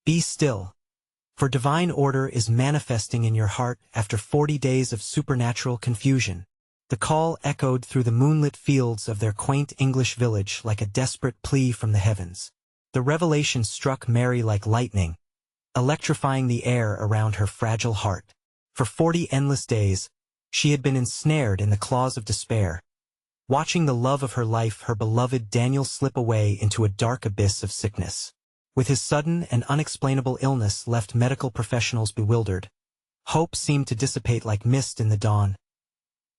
Be still, for divine order is manifesting in your heart after 40 days of supernatural confusion. The call echoed through the moonlit fields of their quaint English village like a desperate plea from the heavens. The revelation struck Mary like lightning, electrifying the air around her fragile heart. For 40 endless days, she had been ensnared in the claws of despair, watching the love of her life, her beloved Daniel, slip away into a dark abyss of sickness. With his sudden and unexplainable illness left medical professionals bewildered, hope seemed to dissipate like mist in the dawn.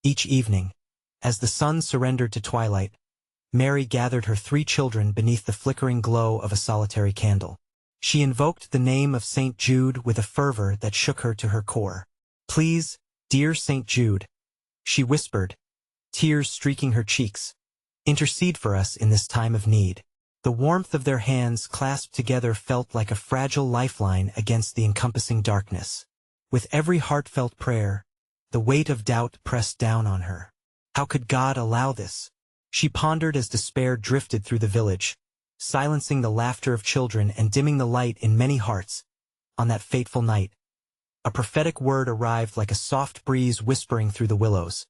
Each evening, as the sun surrendered to twilight, Mary gathered her 3 children beneath the flickering glow of a solitary candle. She invoked the name of St. Jude with a fervor that shook her to her core. "Please, dear St. Jude," she whispered, tears streaking her cheeks, "intercede for us in this time of need." The warmth of their hands clasped together felt like a fragile lifeline against the encompassing darkness. With every heartfelt prayer, the weight of doubt pressed down on her. How could God allow this? She pondered as despair drifted through the village, silencing the laughter of children and dimming the light in many hearts. On that fateful night, a prophetic word arrived like a soft breeze whispering through the willows.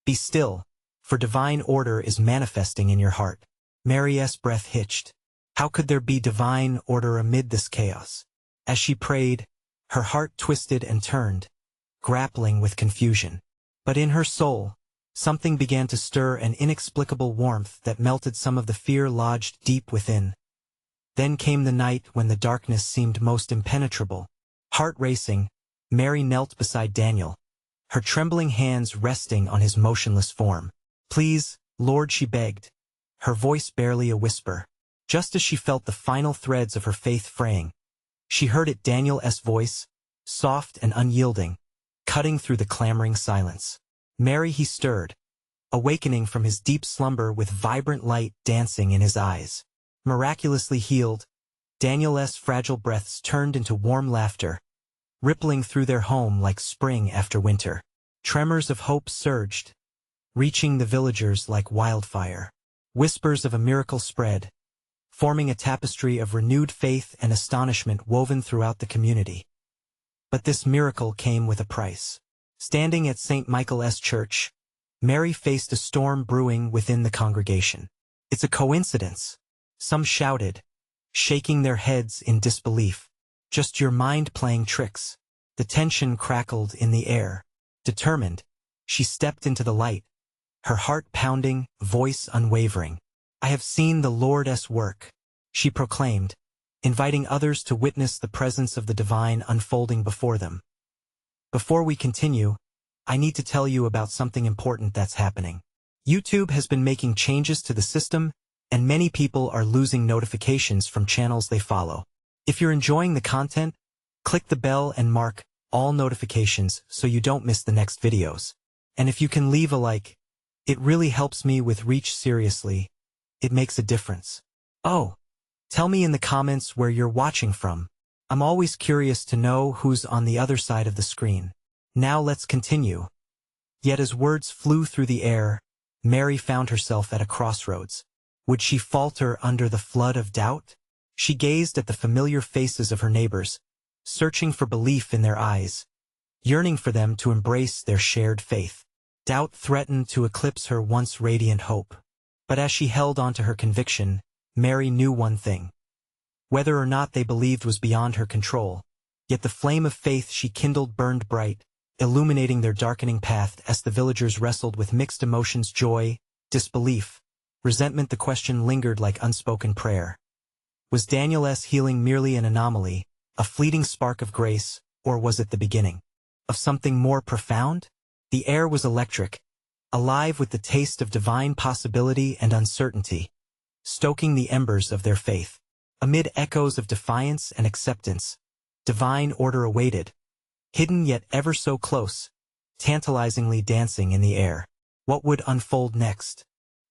"Be still, for divine order is manifesting in your heart." Mary's breath hitched. How could there be divine order amid this chaos? As she prayed, her heart twisted and turned, grappling with confusion. But in her soul, something began to stir, an inexplicable warmth that melted some of the fear lodged deep within. Then came the night when the darkness seemed most impenetrable. Heart racing, Mary knelt beside Daniel, her trembling hands resting on his motionless form. "Please, Lord," she begged, her voice barely a whisper. Just as she felt the final threads of her faith fraying, she heard it, Daniel's voice, soft and unyielding, cutting through the clamoring silence. "Mary," he stirred, awakening from his deep slumber with vibrant light dancing in his eyes. Miraculously healed, Daniel's fragile breaths turned into warm laughter, rippling through their home like spring after winter. Tremors of hope surged, reaching the villagers like wildfire. Whispers of a miracle spread, forming a tapestry of renewed faith and astonishment woven throughout the community. But this miracle came with a price. Standing at St. Michael's Church, Mary faced a storm brewing within the congregation. "It's a coincidence," some shouted, shaking their heads in disbelief. "Just your mind playing tricks." The tension crackled in the air. Determined, she stepped into the light, her heart pounding, voice unwavering. "I have seen the Lord's work," she proclaimed, inviting others to witness the presence of the divine unfolding before them. "Before we continue, I need to tell you about something important that's happening. YouTube has been making changes to the system, and many people are losing notifications from channels they follow. If you're enjoying the content, click the bell and mark all notifications so you don't miss the next videos. And if you can leave a like, it really helps me with reach. Seriously, it makes a difference. Oh, tell me in the comments where you're watching from. I'm always curious to know who's on the other side of the screen. Now let's continue. Yet as words flew through the air, Mary found herself at a crossroads. Would she falter under the flood of doubt? She gazed at the familiar faces of her neighbors, searching for belief in their eyes, yearning for them to embrace their shared faith. Doubt threatened to eclipse her once radiant hope. But as she held on to her conviction, Mary knew one thing. Whether or not they believed was beyond her control, yet the flame of faith she kindled burned bright, illuminating their darkening path. As the villagers wrestled with mixed emotions, joy, disbelief, resentment, the question lingered like unspoken prayer. Was Daniel's healing merely an anomaly, a fleeting spark of grace, or was it the beginning of something more profound? The air was electric, alive with the taste of divine possibility and uncertainty, stoking the embers of their faith. Amid echoes of defiance and acceptance, divine order awaited, hidden yet ever so close, tantalizingly dancing in the air. What would unfold next?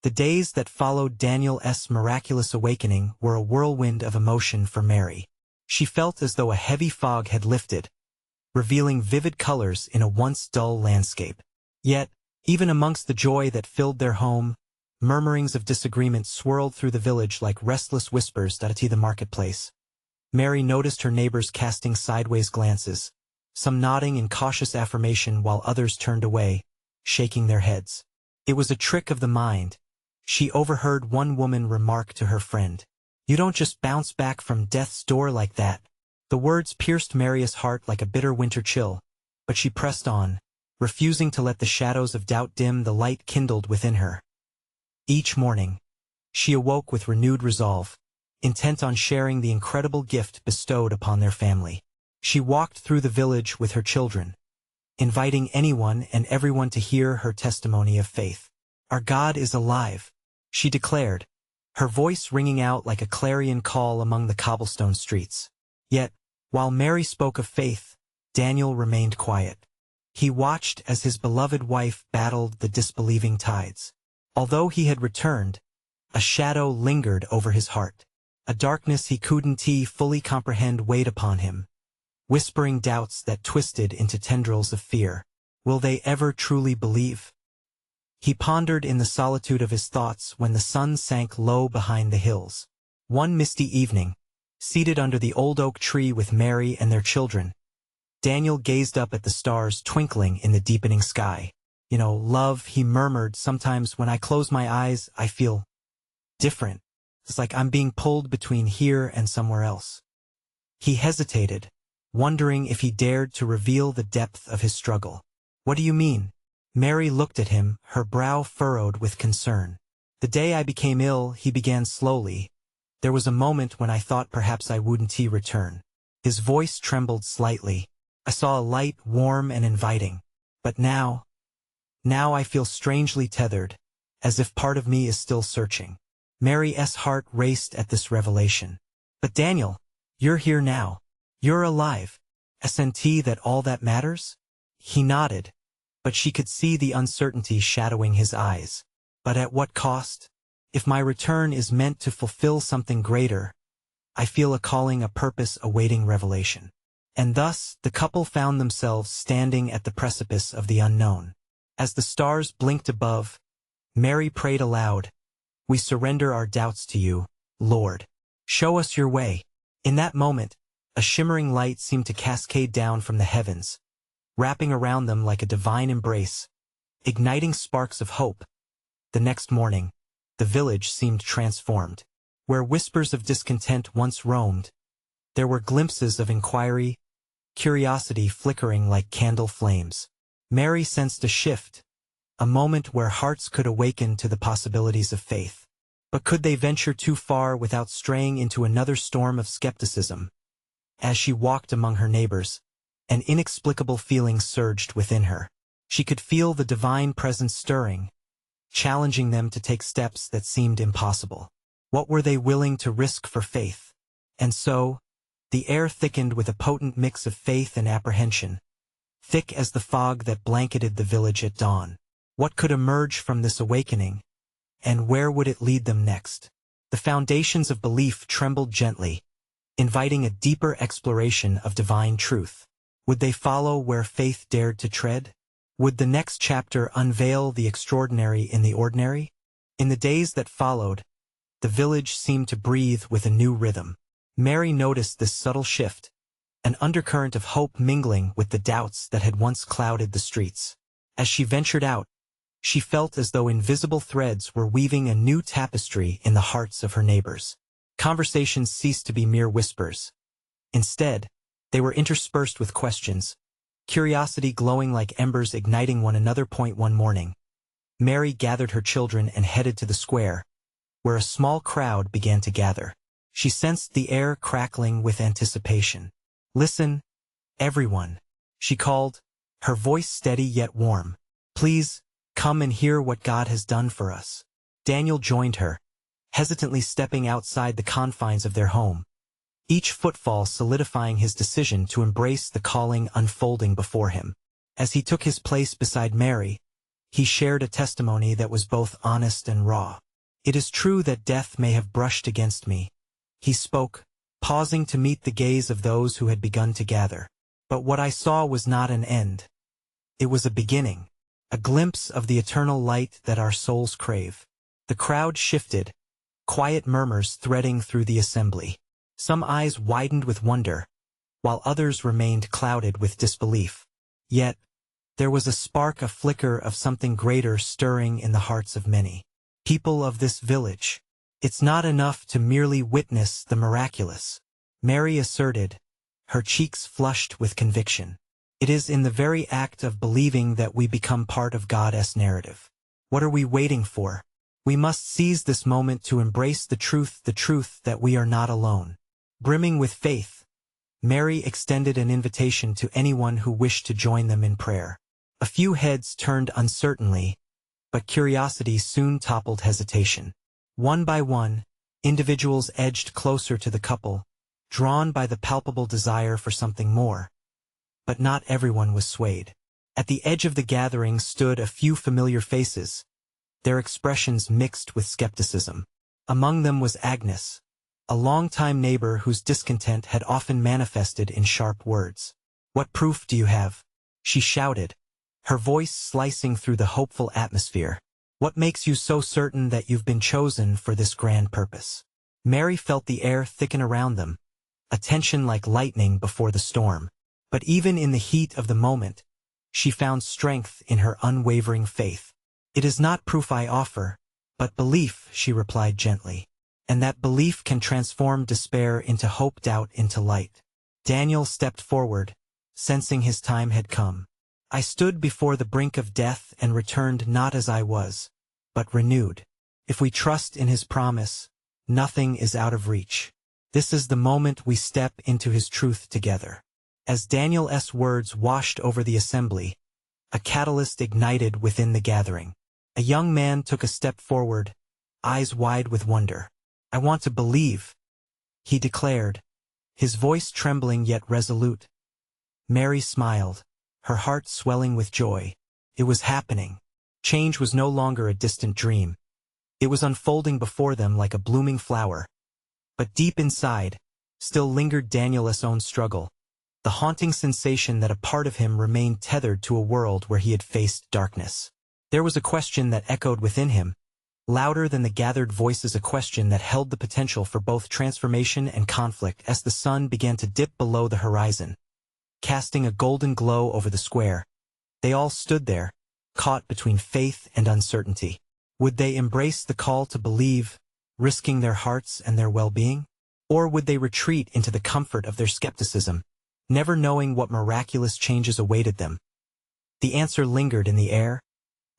The days that followed Daniel's miraculous awakening were a whirlwind of emotion for Mary. She felt as though a heavy fog had lifted, revealing vivid colors in a once dull landscape. Yet, even amongst the joy that filled their home, murmurings of disagreement swirled through the village like restless whispers that the marketplace. Mary noticed her neighbors casting sideways glances, some nodding in cautious affirmation while others turned away, shaking their heads. It was a trick of the mind. She overheard one woman remark to her friend, "You don't just bounce back from death's door like that." The words pierced Mary's heart like a bitter winter chill, but she pressed on, refusing to let the shadows of doubt dim the light kindled within her. Each morning, she awoke with renewed resolve, intent on sharing the incredible gift bestowed upon their family. She walked through the village with her children, inviting anyone and everyone to hear her testimony of faith. "Our God is alive," she declared, her voice ringing out like a clarion call among the cobblestone streets. Yet, while Mary spoke of faith, Daniel remained quiet. He watched as his beloved wife battled the disbelieving tides. Although he had returned, a shadow lingered over his heart. A darkness he couldn't fully comprehend weighed upon him, whispering doubts that twisted into tendrils of fear. Will they ever truly believe? He pondered in the solitude of his thoughts when the sun sank low behind the hills. One misty evening, seated under the old oak tree with Mary and their children, Daniel gazed up at the stars twinkling in the deepening sky. "Love," he murmured, "sometimes when I close my eyes, I feel different. It's like I'm being pulled between here and somewhere else." He hesitated, wondering if he dared to reveal the depth of his struggle. "What do you mean?" Mary looked at him, her brow furrowed with concern. "The day I became ill," he began slowly, "there was a moment when I thought perhaps I wouldn't return." His voice trembled slightly. "I saw a light, warm and inviting. But now I feel strangely tethered, as if part of me is still searching." Mary's heart raced at this revelation. "But Daniel, you're here now. You're alive. Isn't that all that matters?" He nodded, but she could see the uncertainty shadowing his eyes. "But at what cost? If my return is meant to fulfill something greater, I feel a calling, a purpose awaiting revelation." And thus, the couple found themselves standing at the precipice of the unknown. As the stars blinked above, Mary prayed aloud, "We surrender our doubts to you, Lord. Show us your way." In that moment, a shimmering light seemed to cascade down from the heavens, wrapping around them like a divine embrace, igniting sparks of hope. The next morning, the village seemed transformed. Where whispers of discontent once roamed, there were glimpses of inquiry, curiosity flickering like candle flames. Mary sensed a shift, a moment where hearts could awaken to the possibilities of faith. But could they venture too far without straying into another storm of skepticism? As she walked among her neighbors, an inexplicable feeling surged within her. She could feel the divine presence stirring, challenging them to take steps that seemed impossible. What were they willing to risk for faith? And so, the air thickened with a potent mix of faith and apprehension, thick as the fog that blanketed the village at dawn. What could emerge from this awakening, and where would it lead them next? The foundations of belief trembled gently, inviting a deeper exploration of divine truth. Would they follow where faith dared to tread? Would the next chapter unveil the extraordinary in the ordinary? In the days that followed, the village seemed to breathe with a new rhythm. Mary noticed this subtle shift, an undercurrent of hope mingling with the doubts that had once clouded the streets. As she ventured out, she felt as though invisible threads were weaving a new tapestry in the hearts of her neighbors. Conversations ceased to be mere whispers. Instead, they were interspersed with questions, curiosity glowing like embers igniting one another. One morning, Mary gathered her children and headed to the square, where a small crowd began to gather. She sensed the air crackling with anticipation. "Listen, everyone," she called, her voice steady yet warm. "Please, come and hear what God has done for us." Daniel joined her, hesitantly stepping outside the confines of their home, each footfall solidifying his decision to embrace the calling unfolding before him. As he took his place beside Mary, he shared a testimony that was both honest and raw. "It is true that death may have brushed against me," he spoke, pausing to meet the gaze of those who had begun to gather. "But what I saw was not an end. It was a beginning, a glimpse of the eternal light that our souls crave." The crowd shifted, quiet murmurs threading through the assembly. Some eyes widened with wonder, while others remained clouded with disbelief. Yet, there was a spark, a flicker of something greater stirring in the hearts of many. People of this village, it's not enough to merely witness the miraculous, Mary asserted, her cheeks flushed with conviction. It is in the very act of believing that we become part of God's narrative. What are we waiting for? We must seize this moment to embrace the truth that we are not alone. Brimming with faith, Mary extended an invitation to anyone who wished to join them in prayer. A few heads turned uncertainly, but curiosity soon toppled hesitation. One by one, individuals edged closer to the couple, drawn by the palpable desire for something more. But not everyone was swayed. At the edge of the gathering stood a few familiar faces, their expressions mixed with skepticism. Among them was Agnes, a longtime neighbor whose discontent had often manifested in sharp words. "What proof do you have?" she shouted, her voice slicing through the hopeful atmosphere. "What makes you so certain that you've been chosen for this grand purpose?" Mary felt the air thicken around them, a tension like lightning before the storm. But even in the heat of the moment, she found strength in her unwavering faith. "It is not proof I offer, but belief," she replied gently. "And that belief can transform despair into hope, doubt into light." Daniel stepped forward, sensing his time had come. "I stood before the brink of death and returned not as I was, but renewed. If we trust in his promise, nothing is out of reach. This is the moment we step into his truth together." As Daniel's words washed over the assembly, a catalyst ignited within the gathering. A young man took a step forward, eyes wide with wonder. "I want to believe," he declared, his voice trembling yet resolute. Mary smiled, her heart swelling with joy. It was happening. Change was no longer a distant dream. It was unfolding before them like a blooming flower. But deep inside, still lingered Daniel's own struggle, the haunting sensation that a part of him remained tethered to a world where he had faced darkness. There was a question that echoed within him, louder than the gathered voices, a question that held the potential for both transformation and conflict. As the sun began to dip below the horizon, casting a golden glow over the square, they all stood there, caught between faith and uncertainty. Would they embrace the call to believe, risking their hearts and their well-being? Or would they retreat into the comfort of their skepticism, never knowing what miraculous changes awaited them? The answer lingered in the air,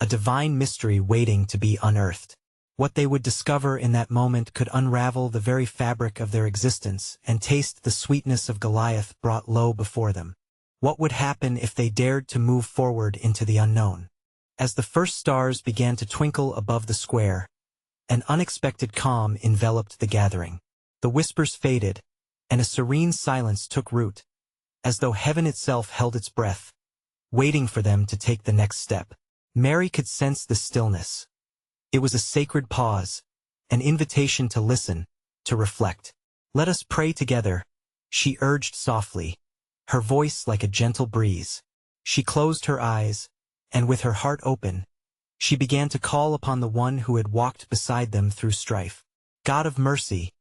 a divine mystery waiting to be unearthed. What they would discover in that moment could unravel the very fabric of their existence and taste the sweetness of Goliath brought low before them. What would happen if they dared to move forward into the unknown? As the first stars began to twinkle above the square, an unexpected calm enveloped the gathering. The whispers faded, and a serene silence took root, as though heaven itself held its breath, waiting for them to take the next step. Mary could sense the stillness. It was a sacred pause, an invitation to listen, to reflect. "Let us pray together," she urged softly, her voice like a gentle breeze. She closed her eyes, and with her heart open, she began to call upon the one who had walked beside them through strife. "God of mercy,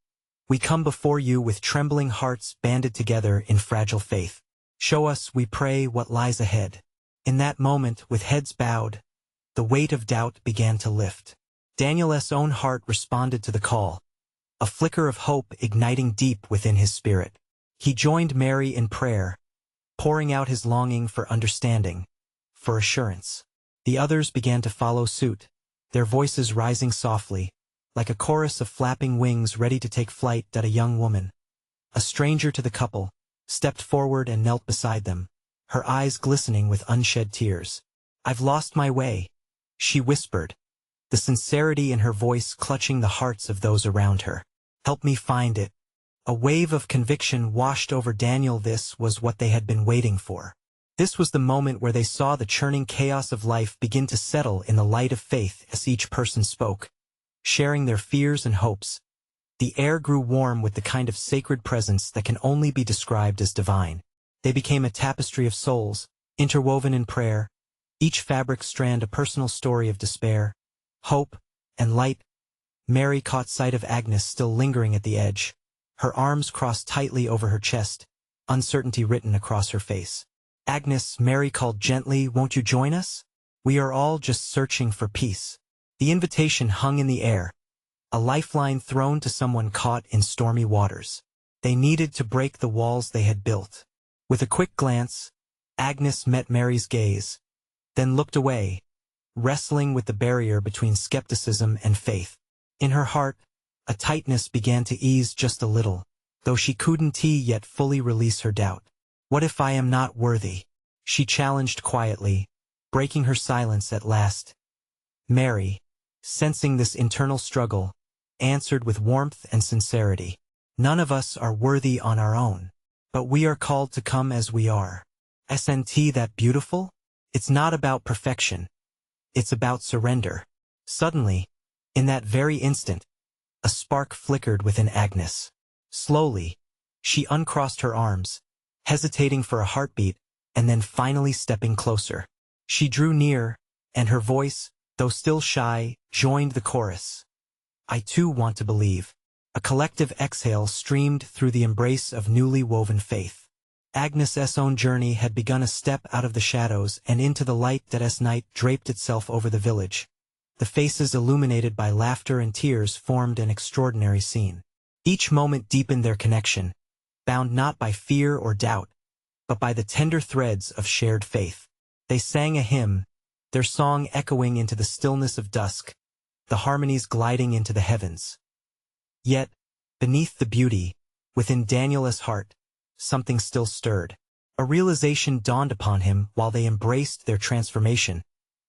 we come before you with trembling hearts banded together in fragile faith. Show us, we pray, what lies ahead." In that moment, with heads bowed, the weight of doubt began to lift. Daniel's own heart responded to the call, a flicker of hope igniting deep within his spirit. He joined Mary in prayer, pouring out his longing for understanding, for assurance. The others began to follow suit, their voices rising softly, like a chorus of flapping wings ready to take flight. A young woman, a stranger to the couple, stepped forward and knelt beside them, her eyes glistening with unshed tears. "I've lost my way," she whispered, the sincerity in her voice clutching the hearts of those around her. "Help me find it." A wave of conviction washed over Daniel. This was what they had been waiting for. This was the moment where they saw the churning chaos of life begin to settle in the light of faith. As each person spoke, sharing their fears and hopes, the air grew warm with the kind of sacred presence that can only be described as divine. They became a tapestry of souls, interwoven in prayer, each fabric strand a personal story of despair, hope, and light. Mary caught sight of Agnes still lingering at the edge, her arms crossed tightly over her chest, uncertainty written across her face. "Agnes," Mary called gently, "won't you join us? We are all just searching for peace." The invitation hung in the air, a lifeline thrown to someone caught in stormy waters. They needed to break the walls they had built. With a quick glance, Agnes met Mary's gaze, then looked away, wrestling with the barrier between skepticism and faith. In her heart, a tightness began to ease just a little, though she couldn't yet fully release her doubt. "What if I am not worthy?" she challenged quietly, breaking her silence at last. Mary, sensing this internal struggle, answered with warmth and sincerity. "None of us are worthy on our own, but we are called to come as we are. Isn't that beautiful? It's not about perfection. It's about surrender." Suddenly, in that very instant, a spark flickered within Agnes. Slowly, she uncrossed her arms, hesitating for a heartbeat, and then finally stepping closer. She drew near, and her voice, though still shy, joined the chorus. "I too want to believe." A collective exhale streamed through the embrace of newly woven faith. Agnes's own journey had begun a step out of the shadows and into the light that as night draped itself over the village. The faces illuminated by laughter and tears formed an extraordinary scene. Each moment deepened their connection, bound not by fear or doubt, but by the tender threads of shared faith. They sang a hymn, their song echoing into the stillness of dusk, the harmonies gliding into the heavens. Yet, beneath the beauty, within Daniel's heart, something still stirred. A realization dawned upon him while they embraced their transformation.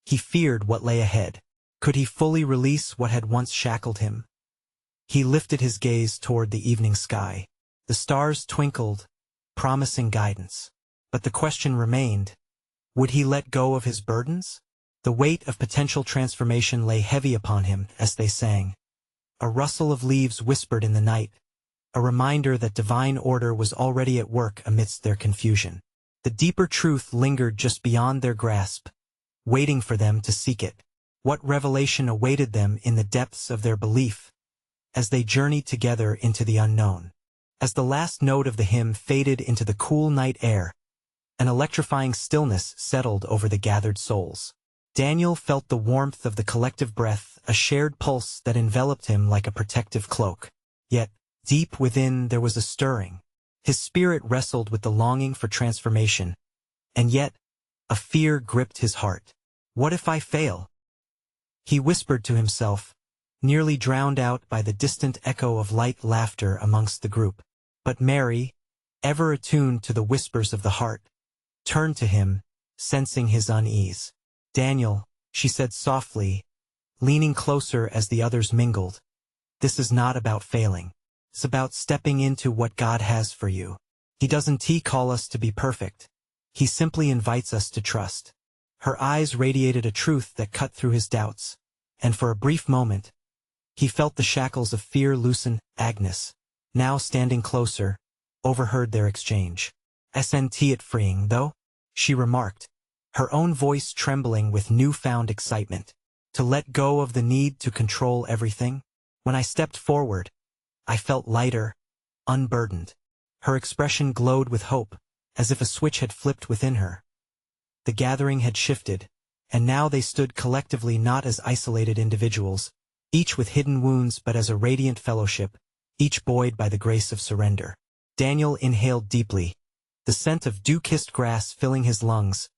He feared what lay ahead. Could he fully release what had once shackled him? He lifted his gaze toward the evening sky. The stars twinkled, promising guidance. But the question remained, would he let go of his burdens? The weight of potential transformation lay heavy upon him as they sang. A rustle of leaves whispered in the night, a reminder that divine order was already at work amidst their confusion. The deeper truth lingered just beyond their grasp, waiting for them to seek it. What revelation awaited them in the depths of their belief as they journeyed together into the unknown? As the last note of the hymn faded into the cool night air, an electrifying stillness settled over the gathered souls. Daniel felt the warmth of the collective breath, a shared pulse that enveloped him like a protective cloak. Yet, deep within there was a stirring. His spirit wrestled with the longing for transformation, and yet, a fear gripped his heart. What if I fail? He whispered to himself, nearly drowned out by the distant echo of light laughter amongst the group. But Mary, ever attuned to the whispers of the heart, turned to him, sensing his unease. "Daniel," she said softly, leaning closer as the others mingled, "this is not about failing. It's about stepping into what God has for you. He doesn't call us to be perfect. He simply invites us to trust." Her eyes radiated a truth that cut through his doubts, and for a brief moment, he felt the shackles of fear loosen. Agnes, now standing closer, overheard their exchange. "Isn't it freeing, though?" she remarked, her own voice trembling with newfound excitement. "To let go of the need to control everything? When I stepped forward, I felt lighter, unburdened." Her expression glowed with hope, as if a switch had flipped within her. The gathering had shifted, and now they stood collectively not as isolated individuals, each with hidden wounds but as a radiant fellowship, each buoyed by the grace of surrender. Daniel inhaled deeply, the scent of dew-kissed grass filling his lungs,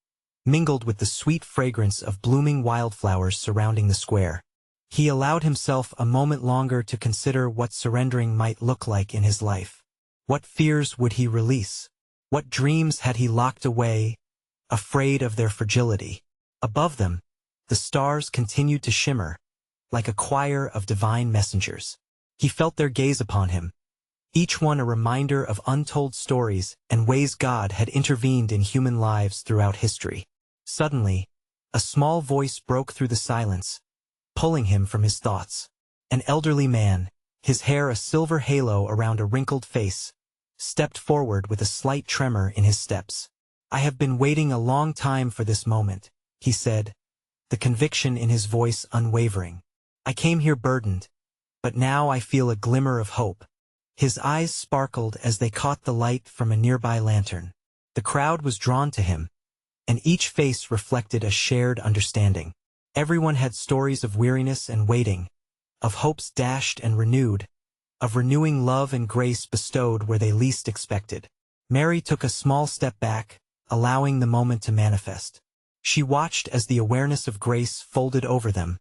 mingled with the sweet fragrance of blooming wildflowers surrounding the square. He allowed himself a moment longer to consider what surrendering might look like in his life. What fears would he release? What dreams had he locked away, afraid of their fragility? Above them, the stars continued to shimmer, like a choir of divine messengers. He felt their gaze upon him, each one a reminder of untold stories and ways God had intervened in human lives throughout history. Suddenly, a small voice broke through the silence, pulling him from his thoughts. An elderly man, his hair a silver halo around a wrinkled face, stepped forward with a slight tremor in his steps. "I have been waiting a long time for this moment," he said, the conviction in his voice unwavering. "I came here burdened, but now I feel a glimmer of hope. His eyes sparkled as they caught the light from a nearby lantern. The crowd was drawn to him, and each face reflected a shared understanding. Everyone had stories of weariness and waiting, of hopes dashed and renewed, of renewing love and grace bestowed where they least expected. Mary took a small step back, allowing the moment to manifest. She watched as the awareness of grace folded over them,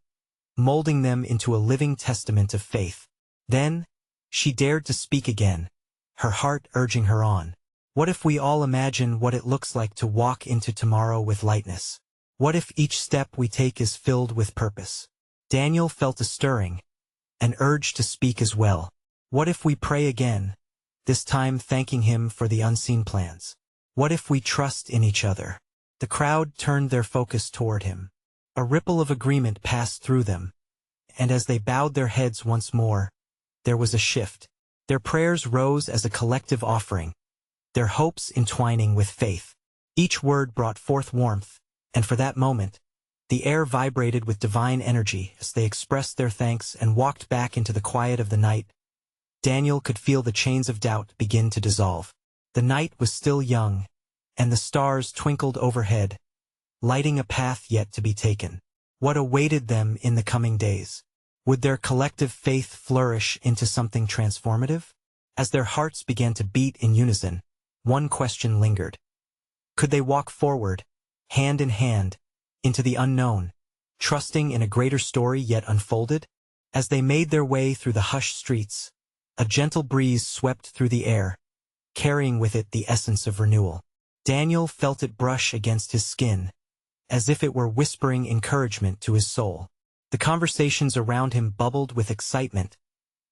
molding them into a living testament of faith. Then, she dared to speak again, her heart urging her on. What if we all imagine what it looks like to walk into tomorrow with lightness? What if each step we take is filled with purpose? Daniel felt a stirring, an urge to speak as well. What if we pray again, this time thanking him for the unseen plans? What if we trust in each other? The crowd turned their focus toward him. A ripple of agreement passed through them, and as they bowed their heads once more, there was a shift. Their prayers rose as a collective offering, their hopes entwining with faith. Each word brought forth warmth, and for that moment, the air vibrated with divine energy as they expressed their thanks and walked back into the quiet of the night. Daniel could feel the chains of doubt begin to dissolve. The night was still young, and the stars twinkled overhead, lighting a path yet to be taken. What awaited them in the coming days? Would their collective faith flourish into something transformative? As their hearts began to beat in unison, one question lingered. Could they walk forward, hand in hand, into the unknown, trusting in a greater story yet unfolded? As they made their way through the hushed streets, a gentle breeze swept through the air, carrying with it the essence of renewal. Daniel felt it brush against his skin, as if it were whispering encouragement to his soul. The conversations around him bubbled with excitement,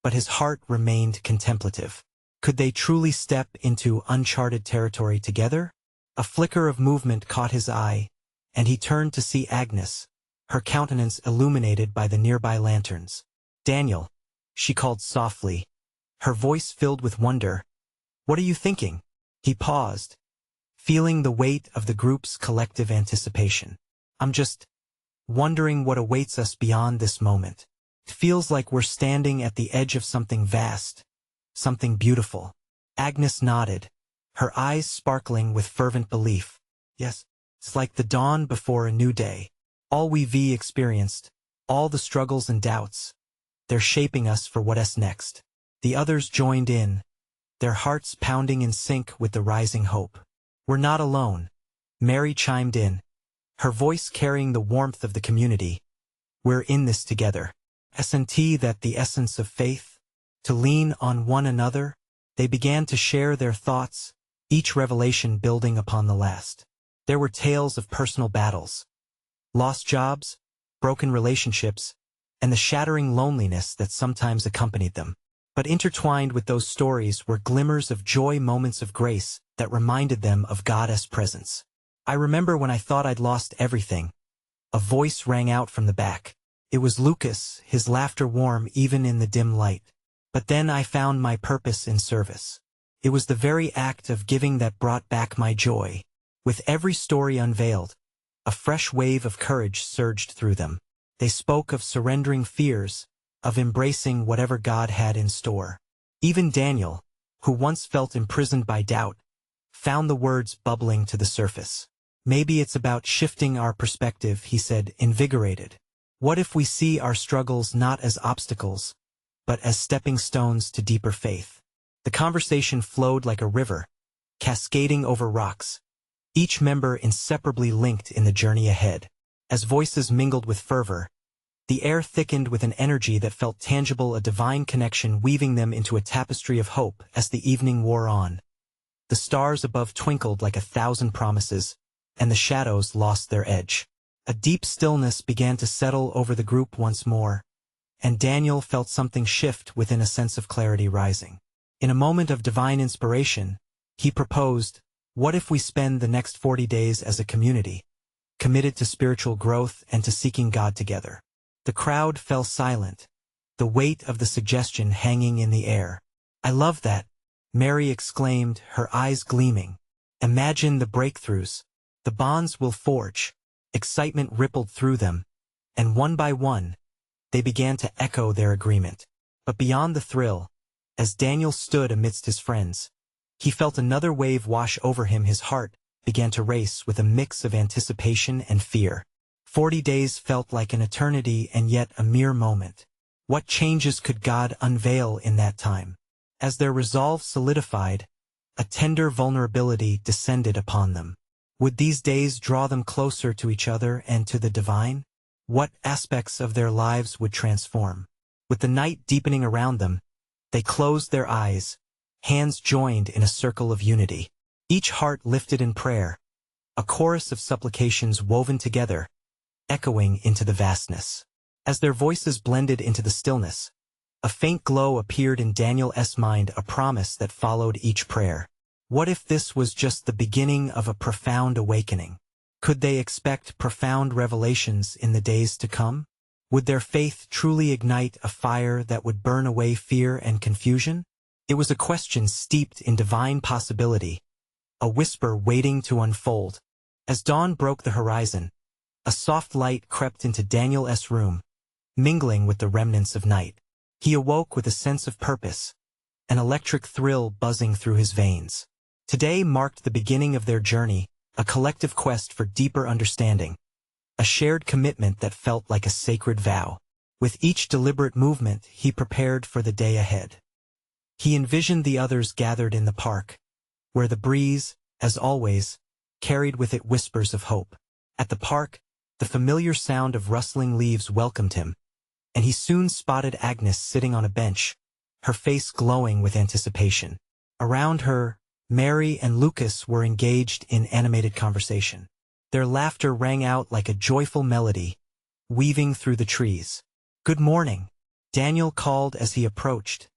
but his heart remained contemplative. Could they truly step into uncharted territory together? A flicker of movement caught his eye, and he turned to see Agnes, her countenance illuminated by the nearby lanterns. "Daniel," she called softly, her voice filled with wonder. "What are you thinking?" He paused, feeling the weight of the group's collective anticipation. "I'm just wondering what awaits us beyond this moment. It feels like we're standing at the edge of something vast, something beautiful." Agnes nodded, her eyes sparkling with fervent belief. "Yes, it's like the dawn before a new day. All we've experienced, all the struggles and doubts, they're shaping us for what's next." The others joined in, their hearts pounding in sync with the rising hope. "We're not alone," Mary chimed in, her voice carrying the warmth of the community. "We're in this together." S&T that the essence of faith, to lean on one another, they began to share their thoughts, each revelation building upon the last. There were tales of personal battles, lost jobs, broken relationships, and the shattering loneliness that sometimes accompanied them. But intertwined with those stories were glimmers of joy, moments of grace that reminded them of God's presence. "I remember when I thought I'd lost everything," a voice rang out from the back. It was Lucas, his laughter warm even in the dim light. "But then I found my purpose in service. It was the very act of giving that brought back my joy." With every story unveiled, a fresh wave of courage surged through them. They spoke of surrendering fears, of embracing whatever God had in store. Even Daniel, who once felt imprisoned by doubt, found the words bubbling to the surface. "Maybe it's about shifting our perspective," he said, invigorated. "What if we see our struggles not as obstacles, but as stepping stones to deeper faith?" The conversation flowed like a river, cascading over rocks, each member inseparably linked in the journey ahead. As voices mingled with fervor, the air thickened with an energy that felt tangible, a divine connection weaving them into a tapestry of hope as the evening wore on. The stars above twinkled like 1,000 promises, and the shadows lost their edge. A deep stillness began to settle over the group once more, and Daniel felt something shift within, a sense of clarity rising. In a moment of divine inspiration, he proposed, "What if we spend the next 40 days as a community, committed to spiritual growth and to seeking God together?" The crowd fell silent, the weight of the suggestion hanging in the air. "I love that," Mary exclaimed, her eyes gleaming. "Imagine the breakthroughs, the bonds we'll forge." Excitement rippled through them, and one by one, they began to echo their agreement. But beyond the thrill, As Daniel stood amidst his friends, he felt another wave wash over him. His heart began to race with a mix of anticipation and fear. 40 days felt like an eternity and yet a mere moment. What changes could God unveil in that time? As their resolve solidified, a tender vulnerability descended upon them. Would these days draw them closer to each other and to the divine? What aspects of their lives would transform? With the night deepening around them, they closed their eyes, hands joined in a circle of unity. Each heart lifted in prayer, a chorus of supplications woven together, echoing into the vastness. As their voices blended into the stillness, a faint glow appeared in Daniel's mind, a promise that followed each prayer. What if this was just the beginning of a profound awakening? Could they expect profound revelations in the days to come? Would their faith truly ignite a fire that would burn away fear and confusion? It was a question steeped in divine possibility, a whisper waiting to unfold. As dawn broke the horizon, a soft light crept into Daniel's room, mingling with the remnants of night. He awoke with a sense of purpose, an electric thrill buzzing through his veins. Today marked the beginning of their journey, a collective quest for deeper understanding, a shared commitment that felt like a sacred vow. With each deliberate movement, he prepared for the day ahead. He envisioned the others gathered in the park, where the breeze, as always, carried with it whispers of hope. At the park, the familiar sound of rustling leaves welcomed him, and he soon spotted Agnes sitting on a bench, her face glowing with anticipation. Around her, Mary and Lucas were engaged in animated conversation. Their laughter rang out like a joyful melody, weaving through the trees. "Good morning," Daniel called as he approached,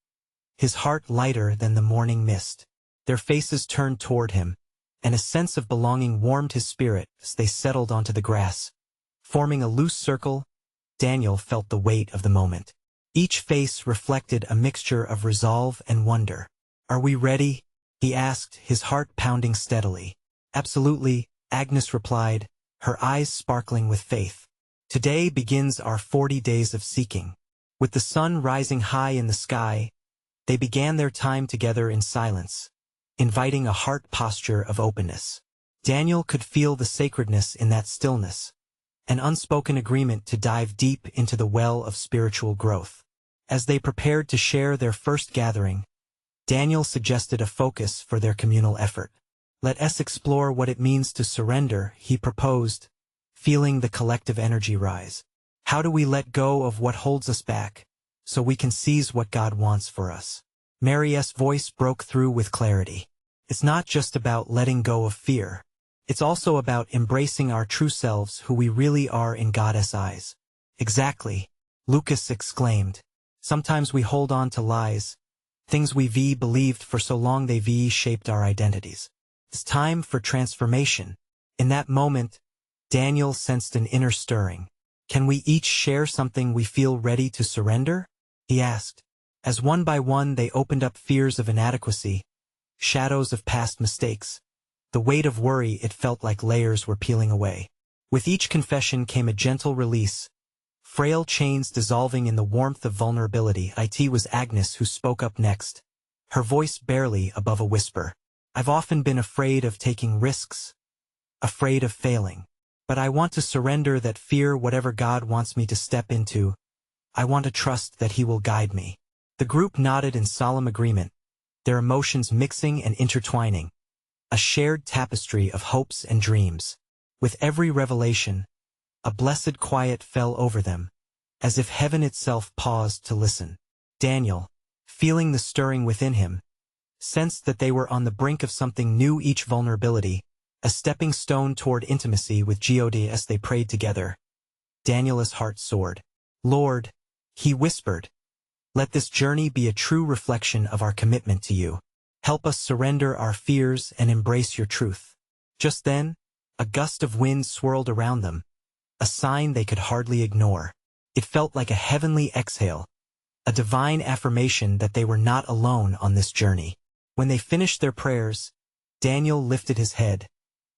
his heart lighter than the morning mist. Their faces turned toward him, and a sense of belonging warmed his spirit as they settled onto the grass. Forming a loose circle, Daniel felt the weight of the moment. Each face reflected a mixture of resolve and wonder. "Are we ready?" he asked, his heart pounding steadily. "Absolutely," Agnes replied, her eyes sparkling with faith. "Today begins our 40 days of seeking." With the sun rising high in the sky, they began their time together in silence, inviting a heart posture of openness. Daniel could feel the sacredness in that stillness, an unspoken agreement to dive deep into the well of spiritual growth. As they prepared to share their first gathering, Daniel suggested a focus for their communal effort. "Let us explore what it means to surrender," he proposed, feeling the collective energy rise. "How do we let go of what holds us back, so we can seize what God wants for us?" Mary's voice broke through with clarity. "It's not just about letting go of fear. It's also about embracing our true selves, who we really are in God's eyes." "Exactly," Lucas exclaimed. "Sometimes we hold on to lies, things we believed for so long they shaped our identities. It's time for transformation." In that moment, Daniel sensed an inner stirring. "Can we each share something we feel ready to surrender?" he asked. As one by one they opened up fears of inadequacy, shadows of past mistakes. The weight of worry, it felt like layers were peeling away. With each confession came a gentle release, frail chains dissolving in the warmth of vulnerability. It was Agnes who spoke up next, her voice barely above a whisper. "I've often been afraid of taking risks, afraid of failing. But I want to surrender that fear. Whatever God wants me to step into, I want to trust that He will guide me." The group nodded in solemn agreement, their emotions mixing and intertwining, a shared tapestry of hopes and dreams. With every revelation, a blessed quiet fell over them, as if heaven itself paused to listen. Daniel, feeling the stirring within him, sensed that they were on the brink of something new. Each vulnerability, a stepping stone toward intimacy with God. As they prayed together, Daniel's heart soared. "Lord," he whispered, "let this journey be a true reflection of our commitment to you. Help us surrender our fears and embrace your truth." Just then, a gust of wind swirled around them, a sign they could hardly ignore. It felt like a heavenly exhale, a divine affirmation that they were not alone on this journey. When they finished their prayers, Daniel lifted his head,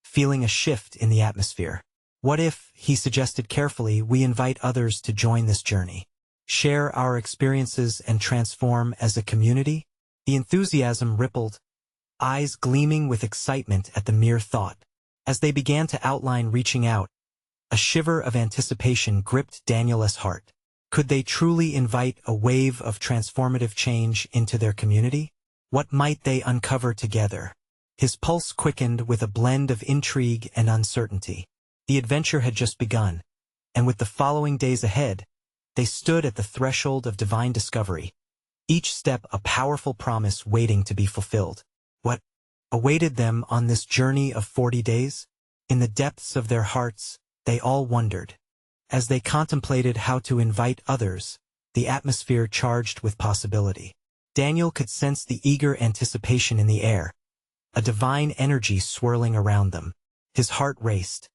feeling a shift in the atmosphere. "What if," he suggested carefully, "we invite others to join this journey, share our experiences and transform as a community?" The enthusiasm rippled, eyes gleaming with excitement at the mere thought. As they began to outline reaching out, a shiver of anticipation gripped Daniel's heart. Could they truly invite a wave of transformative change into their community? What might they uncover together? His pulse quickened with a blend of intrigue and uncertainty. The adventure had just begun, and with the following days ahead, they stood at the threshold of divine discovery, each step a powerful promise waiting to be fulfilled. What awaited them on this journey of 40 days? In the depths of their hearts, they all wondered. As they contemplated how to invite others, the atmosphere charged with possibility. Daniel could sense the eager anticipation in the air, a divine energy swirling around them. His heart raced.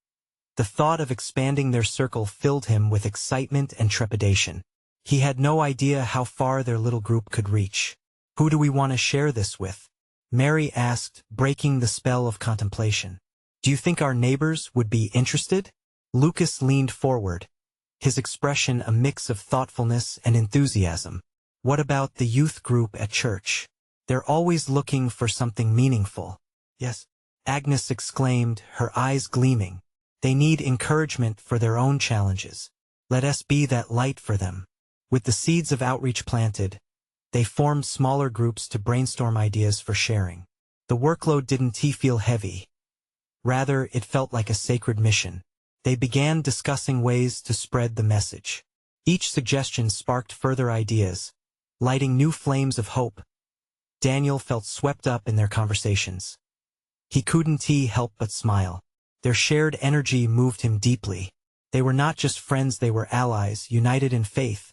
The thought of expanding their circle filled him with excitement and trepidation. He had no idea how far their little group could reach. Who do we want to share this with? Mary asked, breaking the spell of contemplation. Do you think our neighbors would be interested? Lucas leaned forward, his expression a mix of thoughtfulness and enthusiasm. What about the youth group at church? They're always looking for something meaningful. Yes, Agnes exclaimed, her eyes gleaming. They need encouragement for their own challenges. Let us be that light for them. With the seeds of outreach planted, they formed smaller groups to brainstorm ideas for sharing. The workload didn't feel heavy. Rather, it felt like a sacred mission. They began discussing ways to spread the message. Each suggestion sparked further ideas, lighting new flames of hope. Daniel felt swept up in their conversations. He couldn't help but smile. Their shared energy moved him deeply. They were not just friends, they were allies, united in faith,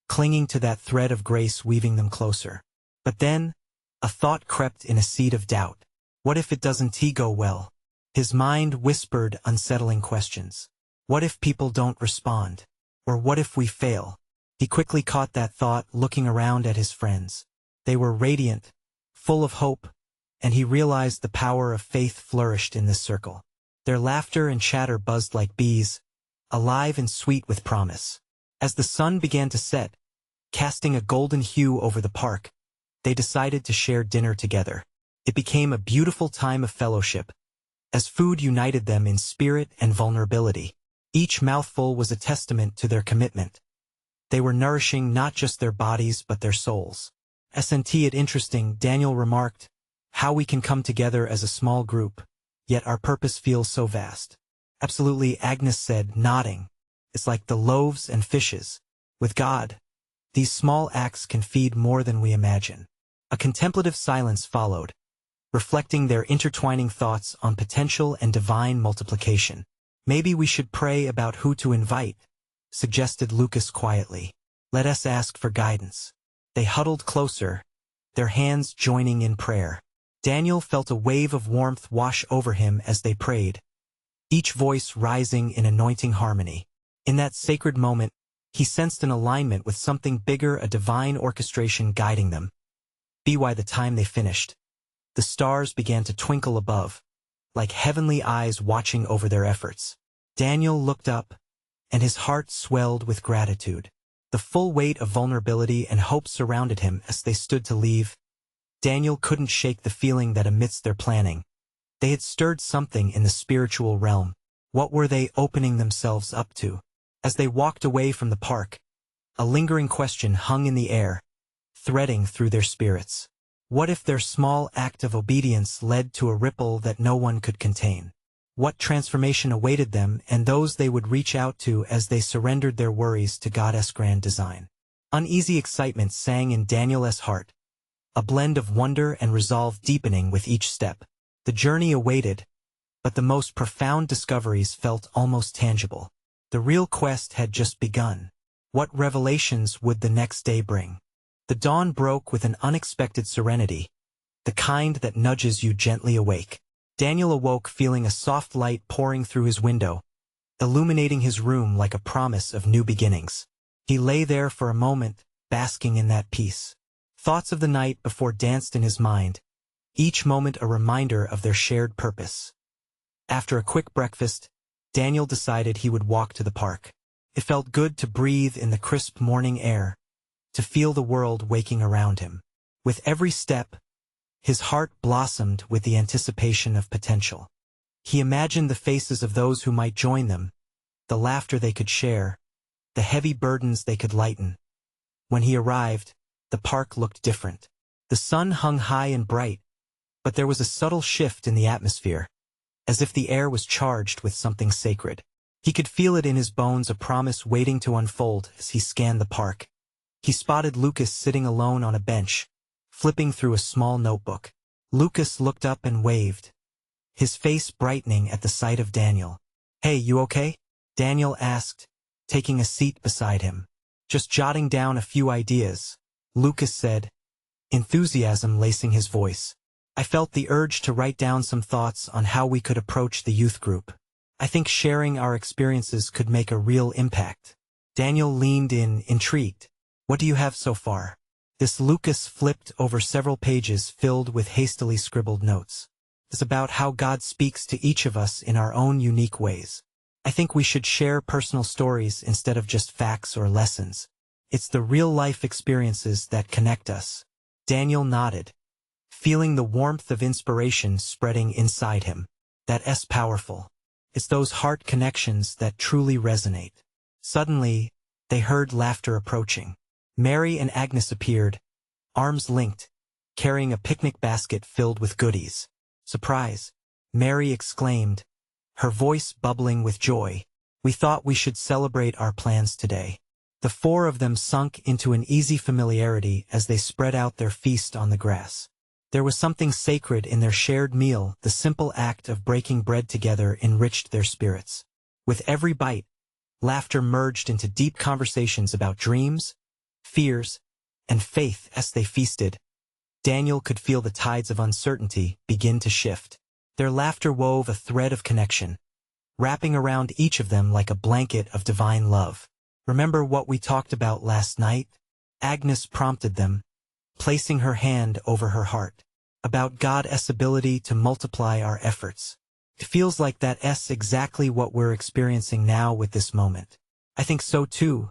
clinging to that thread of grace weaving them closer. But then, a thought crept in, a seed of doubt. What if it doesn't go well? His mind whispered unsettling questions. What if people don't respond? Or what if we fail? He quickly caught that thought, looking around at his friends. They were radiant, full of hope, and he realized the power of faith flourished in this circle. Their laughter and chatter buzzed like bees, alive and sweet with promise. As the sun began to set, casting a golden hue over the park, they decided to share dinner together. It became a beautiful time of fellowship, as food united them in spirit and vulnerability. Each mouthful was a testament to their commitment. They were nourishing not just their bodies but their souls. Isn't it interesting, Daniel remarked, how we can come together as a small group, yet our purpose feels so vast. Absolutely, Agnes said, nodding. It's like the loaves and fishes. With God, these small acts can feed more than we imagine. A contemplative silence followed, reflecting their intertwining thoughts on potential and divine multiplication. Maybe we should pray about who to invite, suggested Lucas quietly. Let us ask for guidance. They huddled closer, their hands joining in prayer. Daniel felt a wave of warmth wash over him as they prayed, each voice rising in anointing harmony. In that sacred moment, he sensed an alignment with something bigger, a divine orchestration guiding them. By the time they finished, the stars began to twinkle above, like heavenly eyes watching over their efforts. Daniel looked up, and his heart swelled with gratitude. The full weight of vulnerability and hope surrounded him as they stood to leave. Daniel couldn't shake the feeling that amidst their planning, they had stirred something in the spiritual realm. What were they opening themselves up to? As they walked away from the park, a lingering question hung in the air, threading through their spirits. What if their small act of obedience led to a ripple that no one could contain? What transformation awaited them and those they would reach out to as they surrendered their worries to God's grand design? Uneasy excitement sang in Daniel's heart, a blend of wonder and resolve deepening with each step. The journey awaited, but the most profound discoveries felt almost tangible. The real quest had just begun. What revelations would the next day bring? The dawn broke with an unexpected serenity, the kind that nudges you gently awake. Daniel awoke feeling a soft light pouring through his window, illuminating his room like a promise of new beginnings. He lay there for a moment, basking in that peace. Thoughts of the night before danced in his mind, each moment a reminder of their shared purpose. After a quick breakfast, Daniel decided he would walk to the park. It felt good to breathe in the crisp morning air, to feel the world waking around him. With every step, his heart blossomed with the anticipation of potential. He imagined the faces of those who might join them, the laughter they could share, the heavy burdens they could lighten. When he arrived, the park looked different. The sun hung high and bright, but there was a subtle shift in the atmosphere, as if the air was charged with something sacred. He could feel it in his bones, a promise waiting to unfold as he scanned the park. He spotted Lucas sitting alone on a bench, flipping through a small notebook. Lucas looked up and waved, his face brightening at the sight of Daniel. "Hey, you okay?" Daniel asked, taking a seat beside him. "Just jotting down a few ideas," Lucas said, enthusiasm lacing his voice. "I felt the urge to write down some thoughts on how we could approach the youth group. I think sharing our experiences could make a real impact." Daniel leaned in, intrigued. "What do you have so far?" This Lucas flipped over several pages filled with hastily scribbled notes. "It's about how God speaks to each of us in our own unique ways. I think we should share personal stories instead of just facts or lessons. It's the real-life experiences that connect us." Daniel nodded, feeling the warmth of inspiration spreading inside him. "That's powerful. It's those heart connections that truly resonate." Suddenly, they heard laughter approaching. Mary and Agnes appeared, arms linked, carrying a picnic basket filled with goodies. "Surprise!" Mary exclaimed, her voice bubbling with joy. "We thought we should celebrate our plans today." The four of them sunk into an easy familiarity as they spread out their feast on the grass. There was something sacred in their shared meal. The simple act of breaking bread together enriched their spirits. With every bite, laughter merged into deep conversations about dreams, fears, and faith. As they feasted, Daniel could feel the tides of uncertainty begin to shift. Their laughter wove a thread of connection, wrapping around each of them like a blanket of divine love. "Remember what we talked about last night?" Agnes prompted them, placing her hand over her heart. "About God's ability to multiply our efforts. It feels like that's exactly what we're experiencing now with this moment." "I think so too,"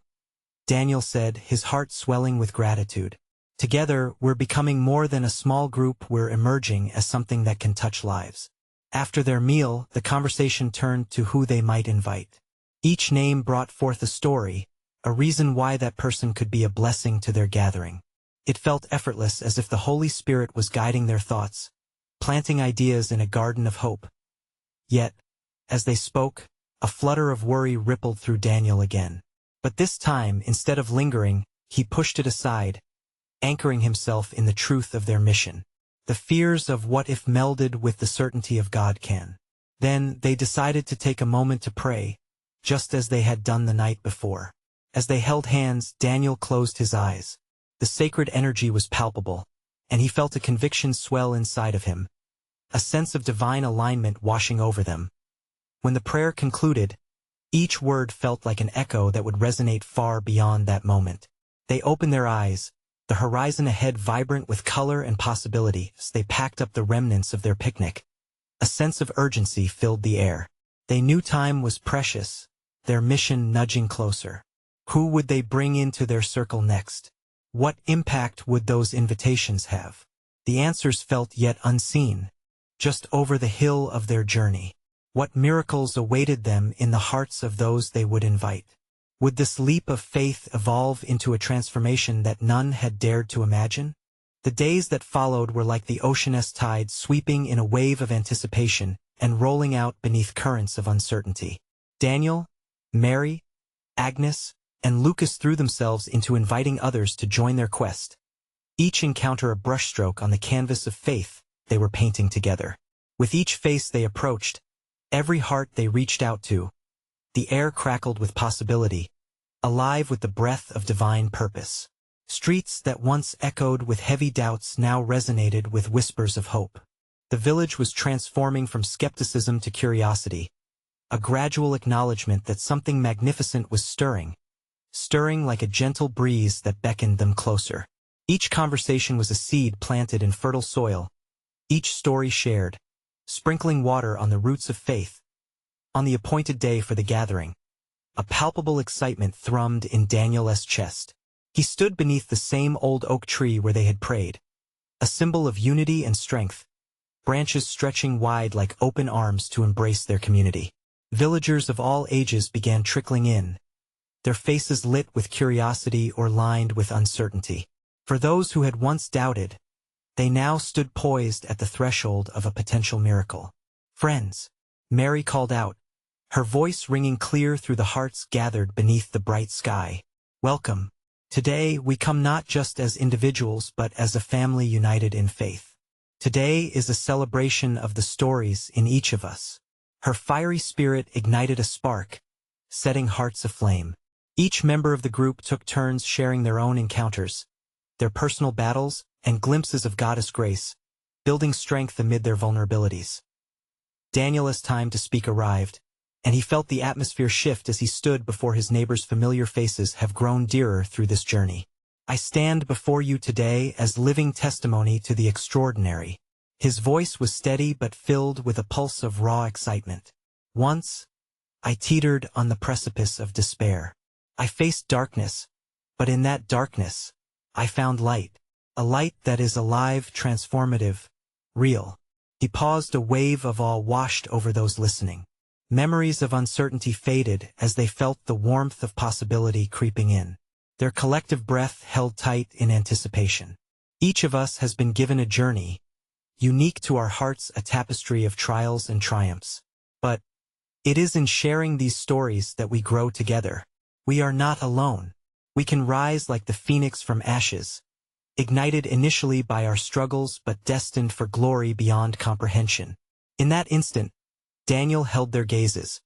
Daniel said, his heart swelling with gratitude. "Together, we're becoming more than a small group. We're emerging as something that can touch lives." After their meal, the conversation turned to who they might invite. Each name brought forth a story, a reason why that person could be a blessing to their gathering. It felt effortless, as if the Holy Spirit was guiding their thoughts, planting ideas in a garden of hope. Yet, as they spoke, a flutter of worry rippled through Daniel again. But this time, instead of lingering, he pushed it aside, anchoring himself in the truth of their mission. The fears of what if melded with the certainty of God can. Then they decided to take a moment to pray, just as they had done the night before. As they held hands, Daniel closed his eyes. The sacred energy was palpable, and he felt a conviction swell inside of him, a sense of divine alignment washing over them. When the prayer concluded, each word felt like an echo that would resonate far beyond that moment. They opened their eyes, the horizon ahead vibrant with color and possibility, as they packed up the remnants of their picnic. A sense of urgency filled the air. They knew time was precious, their mission nudging closer. Who would they bring into their circle next? What impact would those invitations have? The answers felt yet unseen, just over the hill of their journey. What miracles awaited them in the hearts of those they would invite? Would this leap of faith evolve into a transformation that none had dared to imagine? The days that followed were like the ocean's tide, sweeping in a wave of anticipation and rolling out beneath currents of uncertainty. Daniel, Mary, Agnes, and Lucas threw themselves into inviting others to join their quest, each encounter a brushstroke on the canvas of faith they were painting together. With each face they approached, every heart they reached out to, the air crackled with possibility, alive with the breath of divine purpose. Streets that once echoed with heavy doubts now resonated with whispers of hope. The village was transforming from skepticism to curiosity, a gradual acknowledgement that something magnificent was stirring like a gentle breeze that beckoned them closer. Each conversation was a seed planted in fertile soil, each story shared, sprinkling water on the roots of faith. On the appointed day for the gathering, a palpable excitement thrummed in Daniel's chest. He stood beneath the same old oak tree where they had prayed, a symbol of unity and strength, branches stretching wide like open arms to embrace their community. Villagers of all ages began trickling in, their faces lit with curiosity or lined with uncertainty. For those who had once doubted, they now stood poised at the threshold of a potential miracle. "Friends," Mary called out, her voice ringing clear through the hearts gathered beneath the bright sky. "Welcome. Today we come not just as individuals but as a family united in faith. Today is a celebration of the stories in each of us." Her fiery spirit ignited a spark, setting hearts aflame. Each member of the group took turns sharing their own encounters, their personal battles, and glimpses of Goddess grace, building strength amid their vulnerabilities. Daniel's time to speak arrived, and he felt the atmosphere shift as he stood before his neighbors' familiar faces have grown dearer through this journey. "I stand before you today as living testimony to the extraordinary." His voice was steady but filled with a pulse of raw excitement. "Once, I teetered on the precipice of despair. I faced darkness, but in that darkness, I found light. A light that is alive, transformative, real." He paused, a wave of awe washed over those listening. Memories of uncertainty faded as they felt the warmth of possibility creeping in. Their collective breath held tight in anticipation. Each of us has been given a journey, unique to our hearts, a tapestry of trials and triumphs. But it is in sharing these stories that we grow together. We are not alone. We can rise like the phoenix from ashes, ignited initially by our struggles but destined for glory beyond comprehension. In that instant, Daniel held their gazes,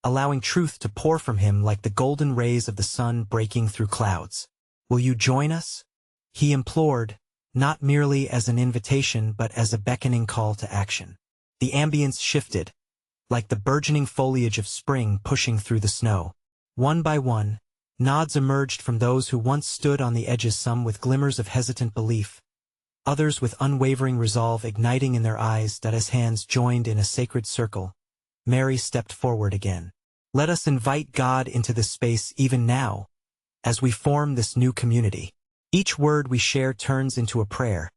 allowing truth to pour from him like the golden rays of the sun breaking through clouds. "Will you join us?" he implored, not merely as an invitation but as a beckoning call to action. The ambience shifted, like the burgeoning foliage of spring pushing through the snow. One by one, nods emerged from those who once stood on the edges, some with glimmers of hesitant belief, others with unwavering resolve igniting in their eyes. That as hands joined in a sacred circle, Mary stepped forward again. "Let us invite God into this space even now, as we form this new community. Each word we share turns into a prayer.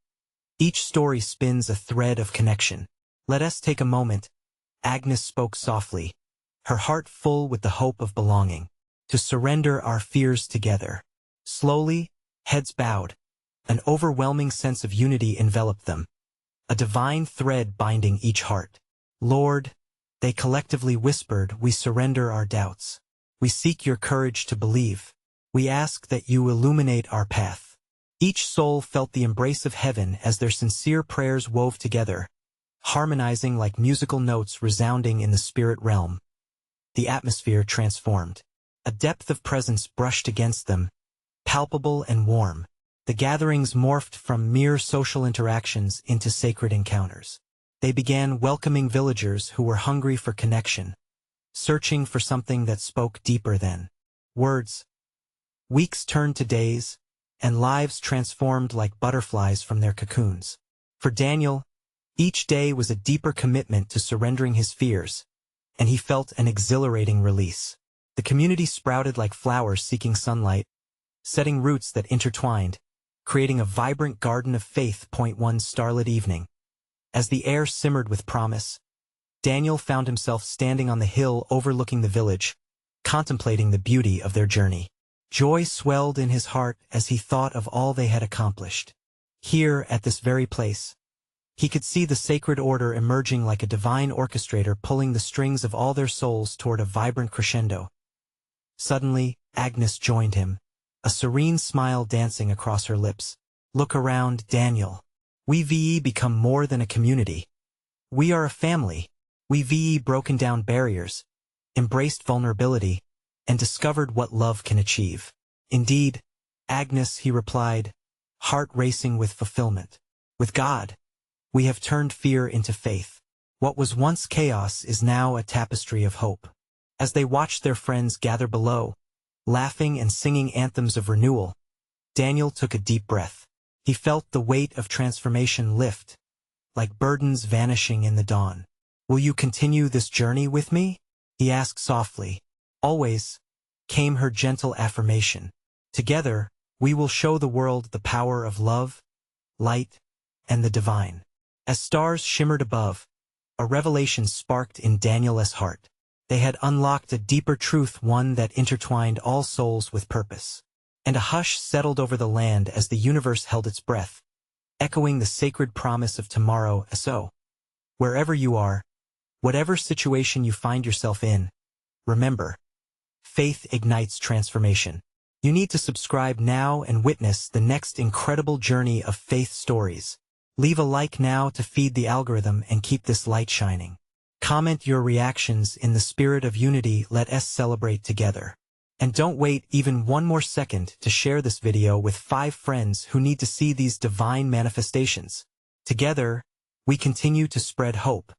Each story spins a thread of connection. Let us take a moment," Agnes spoke softly, her heart full with the hope of belonging, "to surrender our fears together." Slowly, heads bowed, an overwhelming sense of unity enveloped them, a divine thread binding each heart. "Lord," they collectively whispered, "we surrender our doubts. We seek your courage to believe. We ask that you illuminate our path." Each soul felt the embrace of heaven as their sincere prayers wove together, harmonizing like musical notes resounding in the spirit realm. The atmosphere transformed. A depth of presence brushed against them, palpable and warm. The gatherings morphed from mere social interactions into sacred encounters. They began welcoming villagers who were hungry for connection, searching for something that spoke deeper than words. Weeks turned to days, and lives transformed like butterflies from their cocoons. For Daniel, each day was a deeper commitment to surrendering his fears, and he felt an exhilarating release. The community sprouted like flowers seeking sunlight, setting roots that intertwined, creating a vibrant garden of faith. One starlit evening, as the air simmered with promise, Daniel found himself standing on the hill overlooking the village, contemplating the beauty of their journey. Joy swelled in his heart as he thought of all they had accomplished. Here, at this very place, he could see the sacred order emerging like a divine orchestrator pulling the strings of all their souls toward a vibrant crescendo. Suddenly, Agnes joined him, a serene smile dancing across her lips. "Look around, Daniel. We've become more than a community. We are a family. We've broken down barriers, embraced vulnerability, and discovered what love can achieve." "Indeed, Agnes," he replied, heart racing with fulfillment. "With God, we have turned fear into faith. What was once chaos is now a tapestry of hope." As they watched their friends gather below, laughing and singing anthems of renewal, Daniel took a deep breath. He felt the weight of transformation lift, like burdens vanishing in the dawn. "Will you continue this journey with me?" he asked softly. "Always," came her gentle affirmation. "Together, we will show the world the power of love, light, and the divine. As stars shimmered above, a revelation sparked in Daniel's heart. They had unlocked a deeper truth, one that intertwined all souls with purpose. And a hush settled over the land as the universe held its breath, echoing the sacred promise of tomorrow. So, wherever you are, whatever situation you find yourself in, remember, faith ignites transformation. You need to subscribe now and witness the next incredible journey of faith stories. Leave a like now to feed the algorithm and keep this light shining. Comment your reactions in the spirit of unity. Let us celebrate together. And don't wait even one more second to share this video with 5 friends who need to see these divine manifestations. Together, we continue to spread hope,